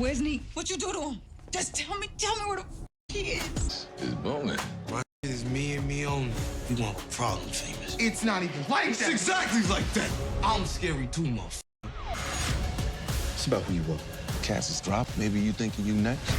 Where's Neek? What you do to him? Just tell me where the he is. It's booming. My is me and me only. You want a problem, famous? It's not even like It's that. exactly like that. I'm scary too, motherfucker. It's about who you are. Cass is dropped. Maybe you thinking you next.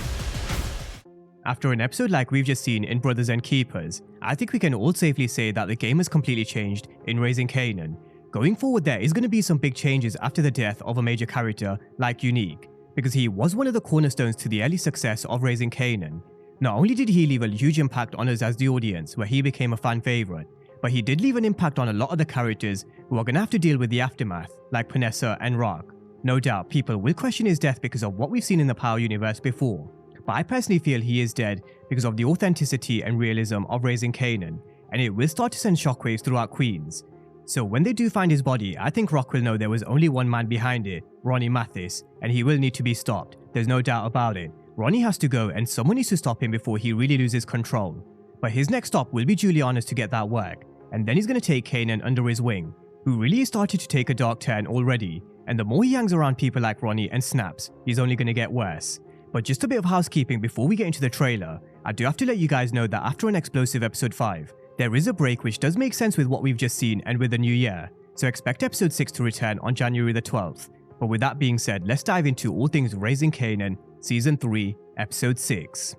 After an episode like we've just seen in Brothers and Keepers, I think we can all safely say that the game has completely changed in Raising Kanan. Going forward, there is going to be some big changes after the death of a major character like Unique, because he was one of the cornerstones to the early success of Raising Kanan. Not only did he leave a huge impact on us as the audience, where he became a fan favorite, but he did leave an impact on a lot of the characters who are going to have to deal with the aftermath, like Panessa and Rock. No doubt, people will question his death because of what we've seen in the Power universe before, but I personally feel he is dead because of the authenticity and realism of Raising Kanan, and it will start to send shockwaves throughout Queens. So when they do find his body, I think Rock will know there was only one man behind it, Ronnie Mathis, and he will need to be stopped. There's no doubt about it. Ronnie has to go and someone needs to stop him before he really loses control. But his next stop will be Juliana's to get that work, and then he's going to take Kanan under his wing, who really started to take a dark turn already, and the more he hangs around people like Ronnie and Snaps, he's only going to get worse. But just a bit of housekeeping before we get into the trailer, I do have to let you guys know that after an explosive episode 5, there is a break which does make sense with what we've just seen and with the new year, so expect episode 6 to return on January the 12th. But with that being said, let's dive into all things Raising Kanan, Season 3, Episode 6.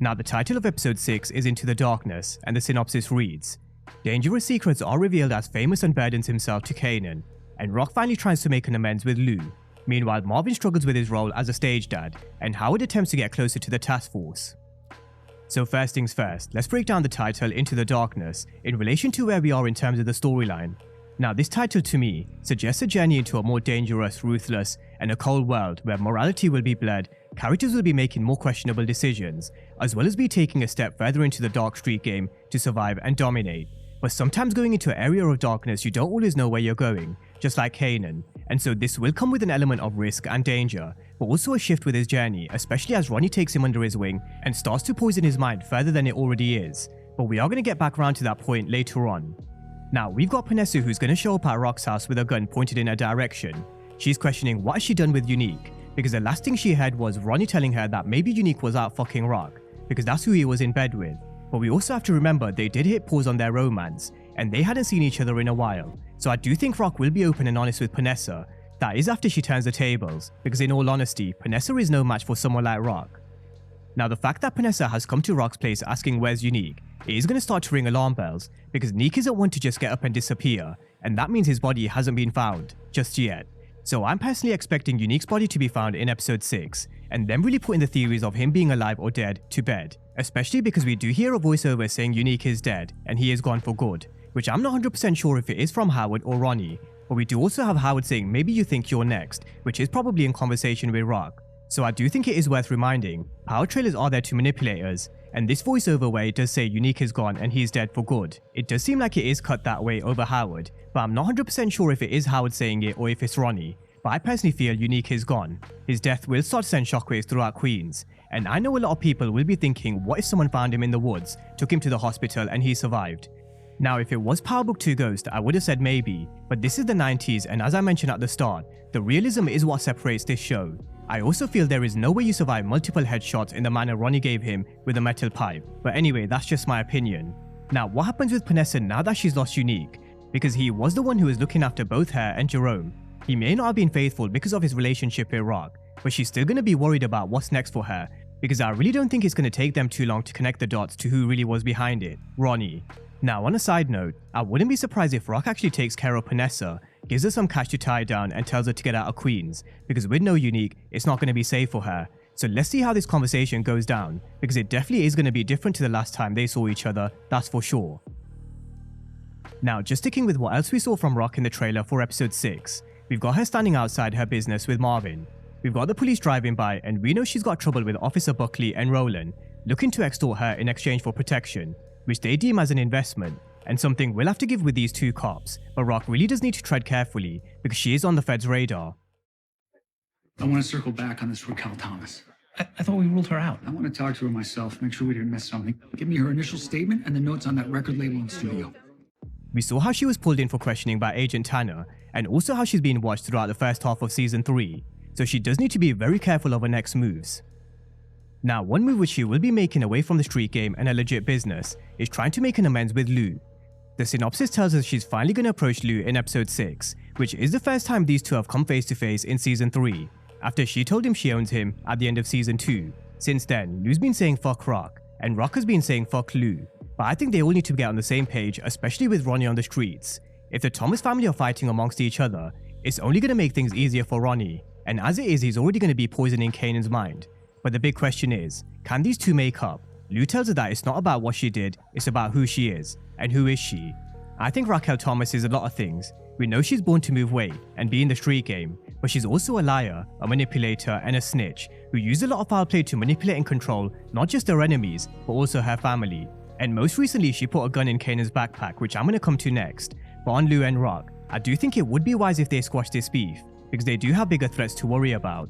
Now the title of Episode 6 is Into the Darkness, and the synopsis reads, dangerous secrets are revealed as Famous unburdens himself to Kanan, and Rock finally tries to make an amends with Lou. Meanwhile, Marvin struggles with his role as a stage dad, and Howard attempts to get closer to the task force. So first things first, let's break down the title Into the Darkness in relation to where we are in terms of the storyline. Now this title to me suggests a journey into a more dangerous, ruthless, and a cold world where morality will be blurred, characters will be making more questionable decisions, as well as be taking a step further into the dark street game to survive and dominate. But sometimes going into an area of darkness you don't always know where you're going, just like Kanan, and so this will come with an element of risk and danger, but also a shift with his journey, especially as Ronnie takes him under his wing and starts to poison his mind further than it already is. But we are going to get back around to that point later on. Now we've got Panessa who's going to show up at Rock's house with a gun pointed in her direction. She's questioning what has she done with Unique, because the last thing she heard was Ronnie telling her that maybe Unique was out fucking Rock, because that's who he was in bed with. But we also have to remember they did hit pause on their romance, and they hadn't seen each other in a while, so I do think Rock will be open and honest with Panessa. That is after she turns the tables, because in all honesty, Panessa is no match for someone like Rock. Now the fact that Panessa has come to Rock's place asking where's Unique, it is going to start to ring alarm bells, because Neek isn't one to just get up and disappear, and that means his body hasn't been found, just yet. So I'm personally expecting Unique's body to be found in episode 6, and then really putting the theories of him being alive or dead to bed, especially because we do hear a voiceover saying Unique is dead and he is gone for good, which I'm not 100% sure if it is from Howard or Ronnie, but we do also have Howard saying maybe you think you're next, which is probably in conversation with Rock. So I do think it is worth reminding, power trailers are there to manipulate us, and this voiceover where it does say Unique is gone and he's dead for good, it does seem like it is cut that way over Howard, but I'm not 100% sure if it is Howard saying it or if it's Ronnie. But I personally feel Unique is gone. His death will start to send shockwaves throughout Queens, and I know a lot of people will be thinking what if someone found him in the woods, took him to the hospital and he survived. Now if it was Power Book 2 Ghost, I would have said maybe, but this is the 90s and as I mentioned at the start, the realism is what separates this show. I also feel there is no way you survive multiple headshots in the manner Ronnie gave him with a metal pipe, but anyway that's just my opinion. Now what happens with Panessa now that she's lost Unique? Because he was the one who was looking after both her and Jerome. He may not have been faithful because of his relationship with Rock, but she's still going to be worried about what's next for her, because I really don't think it's going to take them too long to connect the dots to who really was behind it, Ronnie. Now on a side note, I wouldn't be surprised if Rock actually takes care of Panessa, gives her some cash to tie down and tells her to get out of Queens, because with no Unique, it's not going to be safe for her. So let's see how this conversation goes down, because it definitely is going to be different to the last time they saw each other, that's for sure. Now just sticking with what else we saw from Rock in the trailer for episode 6, we've got her standing outside her business with Marvin. We've got the police driving by and we know she's got trouble with Officer Buckley and Roland, looking to extort her in exchange for protection, which they deem as an investment, and something we'll have to give with these two cops, but Rock really does need to tread carefully because she is on the Fed's radar. I want to circle back on this Raquel Thomas. I thought we ruled her out. I want to talk to her myself, make sure we didn't miss something. Give me her initial statement and the notes on that record label and studio. We saw how she was pulled in for questioning by Agent Tanner, and also how she's being watched throughout the first half of Season 3. so she does need to be very careful of her next moves. Now, one move which she will be making away from the street game and a legit business is trying to make an amends with Lou. The synopsis tells us she's finally going to approach Lou in episode 6, which is the first time these two have come face to face in season 3, after she told him she owns him at the end of season 2. Since then, Lou's been saying fuck Rock, and Rock has been saying fuck Lou, but I think they all need to get on the same page, especially with Ronnie on the streets. If the Thomas family are fighting amongst each other, it's only going to make things easier for Ronnie, and as it is, he's already going to be poisoning Kanan's mind. But the big question is, can these two make up? Lou tells her that it's not about what she did, it's about who she is. And who is she? I think Raquel Thomas is a lot of things. We know she's born to move weight and be in the street game, but she's also a liar, a manipulator, and a snitch who used a lot of foul play to manipulate and control not just her enemies, but also her family. And most recently, she put a gun in Kanan's backpack, which I'm going to come to next. But on Lou and Rock, I do think it would be wise if they squash this beef, because they do have bigger threats to worry about.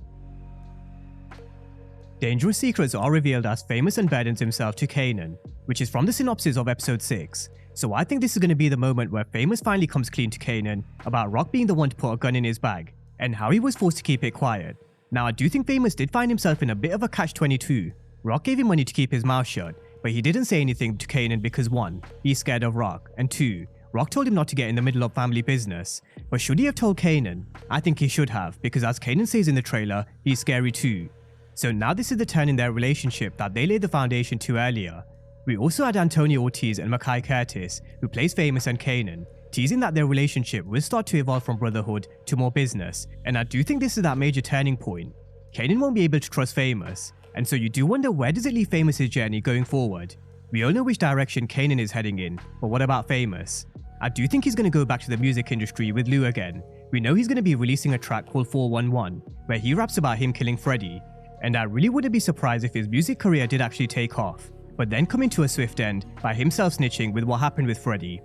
Dangerous secrets are revealed as Famous unburdens himself to Kanan, which is from the synopsis of episode 6. So I think this is going to be the moment where Famous finally comes clean to Kanan about Rock being the one to put a gun in his bag, and how he was forced to keep it quiet. Now, I do think Famous did find himself in a bit of a catch-22. Rock gave him money to keep his mouth shut, but he didn't say anything to Kanan because 1, he's scared of Rock, and 2, Rock told him not to get in the middle of family business. But should he have told Kanan? I think he should have, because as Kanan says in the trailer, he's scary too. So now this is the turn in their relationship that they laid the foundation to earlier. We also had Antonio Ortiz and Makai Curtis, who plays Famous and Kanan, teasing that their relationship will start to evolve from brotherhood to more business, and I do think this is that major turning point. Kanan won't be able to trust Famous, and so you do wonder where does it leave Famous's journey going forward. We all know which direction Kanan is heading in, but what about Famous? I do think he's going to go back to the music industry with Lou again. We know he's going to be releasing a track called 411, where he raps about him killing Freddy, and I really wouldn't be surprised if his music career did actually take off, but then come into a swift end by himself snitching with what happened with Freddy.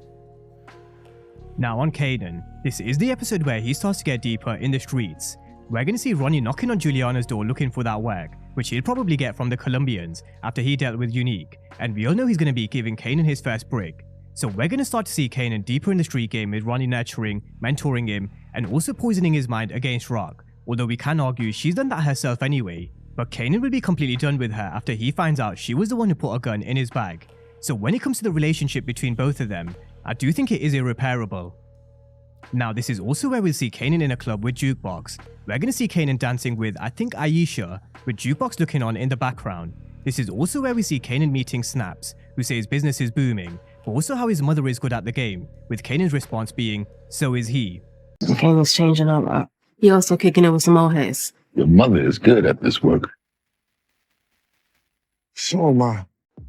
Now on Kanan, this is the episode where he starts to get deeper in the streets. We're going to see Ronnie knocking on Juliana's door looking for that work, which he'll probably get from the Colombians after he dealt with Unique, and we all know he's going to be giving Kanan his first break. So we're going to start to see Kanan deeper in the street game with Ronnie nurturing, mentoring him, and also poisoning his mind against Rock, although we can argue she's done that herself anyway. But Kanan will be completely done with her after he finds out she was the one who put a gun in his bag. So when it comes to the relationship between both of them, I do think it is irreparable. Now this is also where we'll see Kanan in a club with Jukebox. We're going to see Kanan dancing with, I think, Aisha, with Jukebox looking on in the background. This is also where we see Kanan meeting Snaps, who says business is booming, but also how his mother is good at the game, with Kanan's response being, so is he. Kanan's changing a lot. He also kicking it with some old heads. Your mother is good at this work. So am I.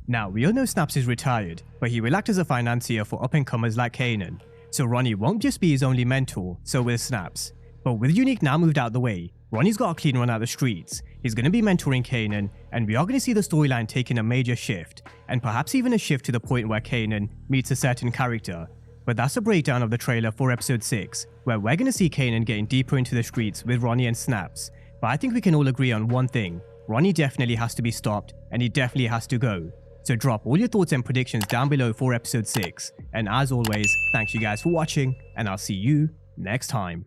Now, we all know Snaps is retired, but he will act as a financier for up-and-comers like Kanan. So Ronnie won't just be his only mentor, so will Snaps. But with Unique now moved out the way, Ronnie's got a clean run out the streets. He's going to be mentoring Kanan, and we are going to see the storyline taking a major shift, and perhaps even a shift to the point where Kanan meets a certain character. But that's a breakdown of the trailer for episode 6, where we're going to see Kanan getting deeper into the streets with Ronnie and Snaps. But I think we can all agree on one thing. Ronnie definitely has to be stopped, and he definitely has to go. So drop all your thoughts and predictions down below for episode 6. And as always, thank you guys for watching, and I'll see you next time.